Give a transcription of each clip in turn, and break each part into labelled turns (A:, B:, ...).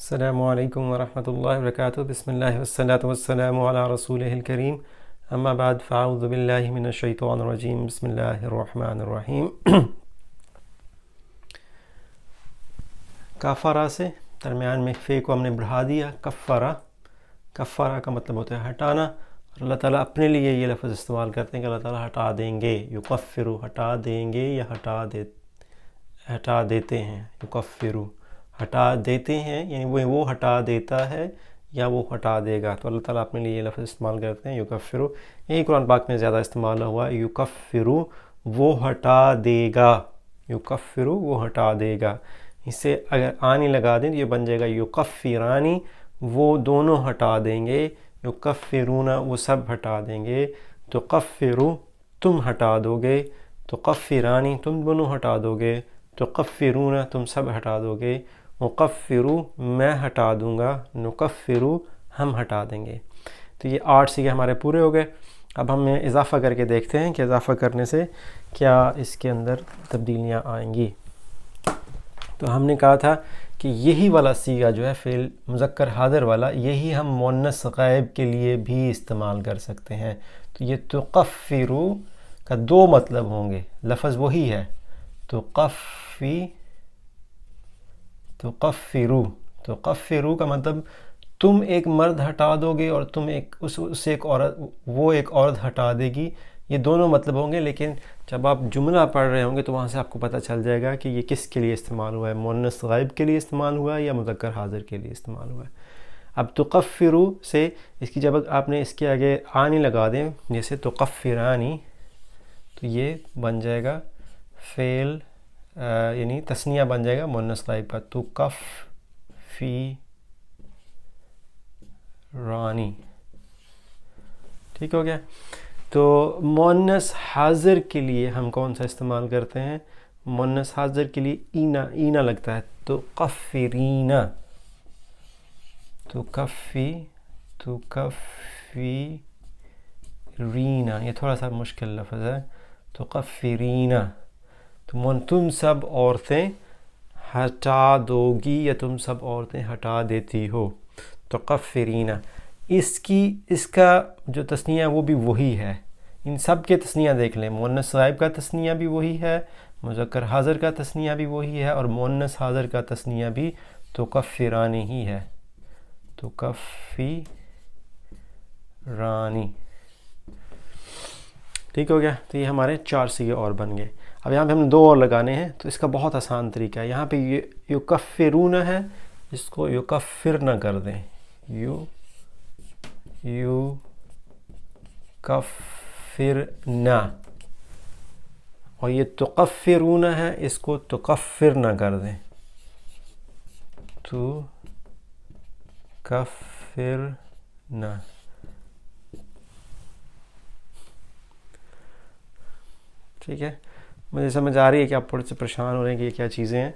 A: السلام علیکم ورحمۃ اللہ وبرکاتہ۔ بسم اللہ والصلاۃ والسلام علی رسولہ الکریم، اما بعد فاعوذ باللہ من الشیطان الرجیم، بسم اللہ الرحمن الرحیم۔ کفارہ سے درمیان میں فے کو ہم نے بڑھا دیا، کفارہ کا مطلب ہوتا ہے ہٹانا، اور اللہ تعالیٰ اپنے لیے یہ لفظ استعمال کرتے ہیں کہ اللہ تعالیٰ ہٹا دیں گے، یکفرو ہٹا دیں گے یا ہٹا دیتے ہیں، یکفرو ہٹا دیتے ہیں، یعنی وہ ہٹا دیتا ہے یا وہ ہٹا دے گا، تو اللہ تعالیٰ اپنے لیے یہ لفظ استعمال کرتے ہیں یکفرو۔ یہی قرآن پاک میں زیادہ استعمال ہوا، یکفرو وہ ہٹا دے گا، یکفرو وہ ہٹا دے گا۔ اس سے اگر آنی لگا دیں تو یہ بن جائے گا یکفرانی، وہ دونوں ہٹا دیں گے، یکفرون وہ سب ہٹا دیں گے، تکفرو تم ہٹا دو گے، تکفرانی تم دونوں ہٹا دو گے، تکفرون تم سب ہٹا دو گے، اکفرو میں ہٹا دوں گا، نکفرو ہم ہٹا دیں گے۔ تو یہ 8 صیغے ہمارے پورے ہو گئے۔ اب ہم اضافہ کر کے دیکھتے ہیں کہ اضافہ کرنے سے کیا اس کے اندر تبدیلیاں آئیں گی۔ تو ہم نے کہا تھا کہ یہی والا صیغہ جو ہے فعل مذکر حاضر والا، یہی ہم مؤنث غائب کے لیے بھی استعمال کر سکتے ہیں۔ تو یہ تکفرو کا 2 مطلب ہوں گے، لفظ وہی ہے، تکفرو کا مطلب تم ایک مرد ہٹا دو گے اور تم وہ ایک عورت ہٹا دے گی، یہ دونوں مطلب ہوں گے، لیکن جب آپ جملہ پڑھ رہے ہوں گے تو وہاں سے آپ کو پتہ چل جائے گا کہ یہ کس کے لیے استعمال ہوا ہے، مؤنث غائب کے لیے استعمال ہوا ہے یا مذکر حاضر کے لیے استعمال ہوا ہے۔ اب تکفرو سے اس کی جب آپ نے اس کے آگے آنی لگا دیں، جیسے تکفرانی، تو یہ بن جائے گا فعل یعنی تثنیہ بن جائے گا مؤنث غائب کا، تکفرانی، ٹھیک ہو گیا۔ تو مؤنث حاضر کے لیے ہم کون سا استعمال کرتے ہیں؟ مؤنث حاضر کے لیے اینا لگتا ہے، تکفرینا، تکفرینا، یہ تھوڑا سا مشکل لفظ ہے، تکفرینا، تم سب عورتیں ہٹا دو گی یا تم سب عورتیں ہٹا دیتی ہو، تکفرینا۔ اس کا جو تثنیہ ہے وہ بھی وہی ہے، ان سب کے تثنیہ دیکھ لیں، مؤنث غائب کا تثنیہ بھی وہی ہے، مذکر حاضر کا تثنیہ بھی وہی ہے، اور مؤنث حاضر کا تثنیہ بھی تکفرانی ہی ہے، تکفرانی، ٹھیک ہو گیا۔ تو یہ ہمارے 4 صیغے اور بن گئے۔ اب یہاں پہ ہم نے 2 اور لگانے ہیں، تو اس کا بہت آسان طریقہ ہے، یہاں پہ یکفرون ہے، اس کو یکفرنا کر دیں، یکفرنا، اور یہ تکفرون ہے، اس کو تکفرنا کر دیں، تکفرنا، ٹھیک ہے۔ مجھے سمجھ آ رہی ہے کہ آپ تھوڑے سے پریشان ہو رہے ہیں کہ یہ کیا چیزیں ہیں،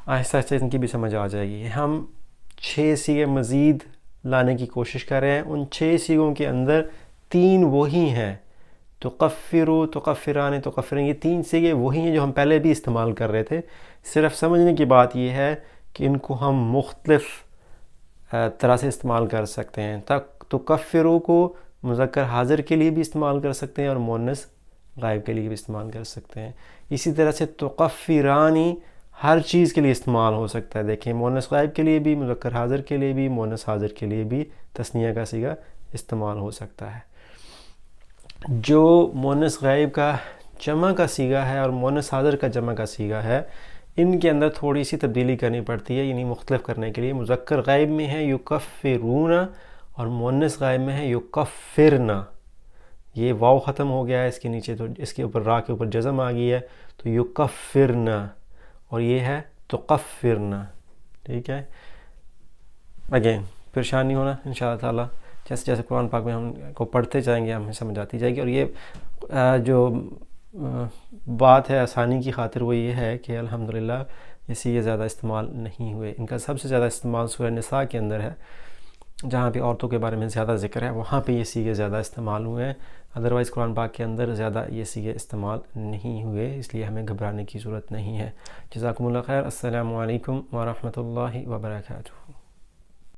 A: آہستہ آہستہ ان کی بھی سمجھ آ جائے گی۔ ہم 6 صیغے مزید لانے کی کوشش کر رہے ہیں، ان 6 صیغوں کے اندر 3 وہی ہیں، تکفرو، تکفران، تکفرین، یہ 3 صیغے وہی ہیں جو ہم پہلے بھی استعمال کر رہے تھے، صرف سمجھنے کی بات یہ ہے کہ ان کو ہم مختلف طرح سے استعمال کر سکتے ہیں۔ تکفرو کو مذکر حاضر کے لیے بھی استعمال کر سکتے ہیں اور مؤنث غائب کے لیے بھی استعمال کر سکتے ہیں۔ اسی طرح سے تکفرانی ہر چیز کے لیے استعمال ہو سکتا ہے، دیکھیں مؤنث غائب کے لیے بھی، مذکر حاضر کے لیے بھی، مؤنث حاضر کے لیے بھی تثنیہ کا صیغہ استعمال ہو سکتا ہے۔ جو مؤنث غائب کا جمع کا صیغہ ہے اور مؤنث حاضر کا جمع کا صیغہ ہے، ان کے اندر تھوڑی سی تبدیلی کرنی پڑتی ہے، یعنی مختلف کرنے کے لیے۔ مذکر غائب میں ہے یکفرون اور مؤنث غائب میں ہے یکفرنا، یہ واو ختم ہو گیا ہے اس کے نیچے، تو اس کے اوپر را کے اوپر جزم آ گئی ہے، تو یکفرنا، اور یہ ہے تکفرنا، ٹھیک ہے۔ اگین پریشان نہیں ہونا انشاءاللہ تعالیٰ، جیسے جیسے قرآن پاک میں ہم کو پڑھتے جائیں گے ہمیں سمجھ آتی جائے گی، اور یہ جو بات ہے آسانی کی خاطر وہ یہ ہے کہ الحمدللہ یہ صیغے زیادہ استعمال نہیں ہوئے۔ ان کا سب سے زیادہ استعمال سورہ نساء کے اندر ہے، جہاں پہ عورتوں کے بارے میں زیادہ ذکر ہے، وہاں پہ یہ صیغے زیادہ استعمال ہوئے ہیں، ادروائز قرآن پاک کے اندر زیادہ یہ صیغے استعمال نہیں ہوئے، اس لیے ہمیں گھبرانے کی ضرورت نہیں ہے۔ جزاکم اللہ خیر، السلام علیکم ورحمۃ اللہ وبرکاتہ۔